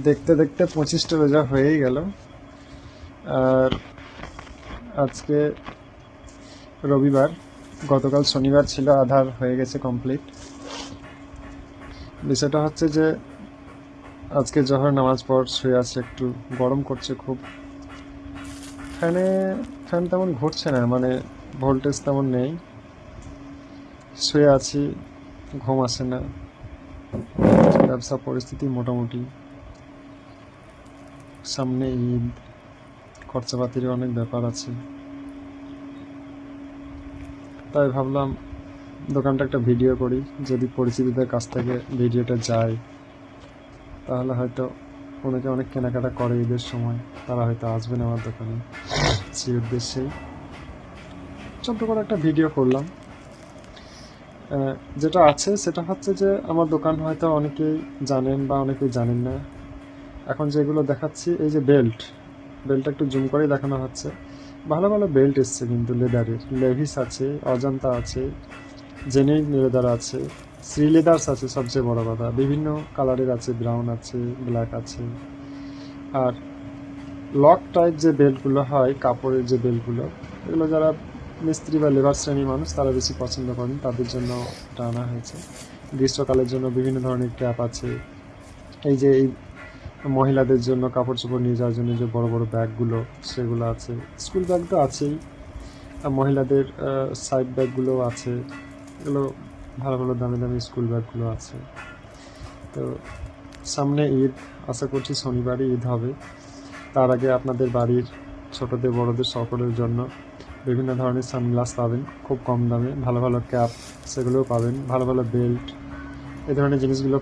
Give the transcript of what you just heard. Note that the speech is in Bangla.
দেখতে দেখতে 25টা রোজা হয়েই গেল। আর আজকে রবিবার, গতকাল শনিবার ছিল, আধার হয়ে গেছে কমপ্লিট। বিষয়টা হচ্ছে যে আজকে জোহর নামাজ পর শুয়ে আছে, একটু গরম করছে খুব। ফ্যান তেমন ঘুরছে না, মানে ভোল্টেজ তেমন নেই। শুয়ে আছি, ঘুম আসে না। ব্যবসা পরিস্থিতি মোটামুটি, সামনে ঈদ, খরচাপাতির অনেক ব্যাপার আছে। তাই ভাবলাম দোকানটা একটা ভিডিও করি, যদি পরিচিতদের কাছ থেকে ভিডিওটা যায় তাহলে হয়তো অনেকে অনেক কেনাকাটা করে ঈদের সময়, তারা হয়তো আসবেন আমার দোকানে, সেই উদ্দেশ্যেই ছোট্ট করে একটা ভিডিও করলাম। যেটা আছে সেটা হচ্ছে যে আমার দোকান হয়তো অনেকেই জানেন বা অনেকেই জানেন না। এখন যেগুলো দেখাচ্ছি, এই যে বেল্টটা একটু জুম করে দেখানো হচ্ছে। ভালো ভালো বেল্ট এসছে কিন্তু লেদারের, লেভিস আছে, অজন্তা আছে, জেনেরিক লেদার আছে, শ্রী লেদার্স আছে, সবচেয়ে বড় কথা বিভিন্ন কালারের আছে, ব্রাউন আছে, ব্ল্যাক আছে। আর লক টাইপ যে বেল্টগুলো হয়, কাপড়ের যে বেল্টগুলো, এগুলো যারা মিস্ত্রি বা লেবার শ্রেণীর মানুষ তারা বেশি পছন্দ করেন, তাদের জন্য এটা আনা হয়েছে। গ্রীষ্মকালের জন্য বিভিন্ন ধরনের ক্যাপ আছে। এই যে এই মহিলাদের জন্য কাপড় চোপড় নিয়ে যাওয়ার জন্য যে বড় বড় ব্যাগগুলো, সেগুলো আছে। স্কুল ব্যাগ তো আছেই, আর মহিলাদের সাইড ব্যাগগুলোও আছে। এগুলো ভালো ভালো দামি দামি স্কুল ব্যাগগুলো আছে। তো সামনে ঈদ, আশা করছি শনিবারই ঈদ হবে। তার আগে আপনাদের বাড়ির ছোটদের বড়দের সকলের জন্য বিভিন্ন ধরনের সানগ্লাস পাবেন খুব কম দামে, ভালো ভালো ক্যাপ সেগুলোও পাবেন, ভালো ভালো বেল্ট, এই ধরনের জিনিসগুলো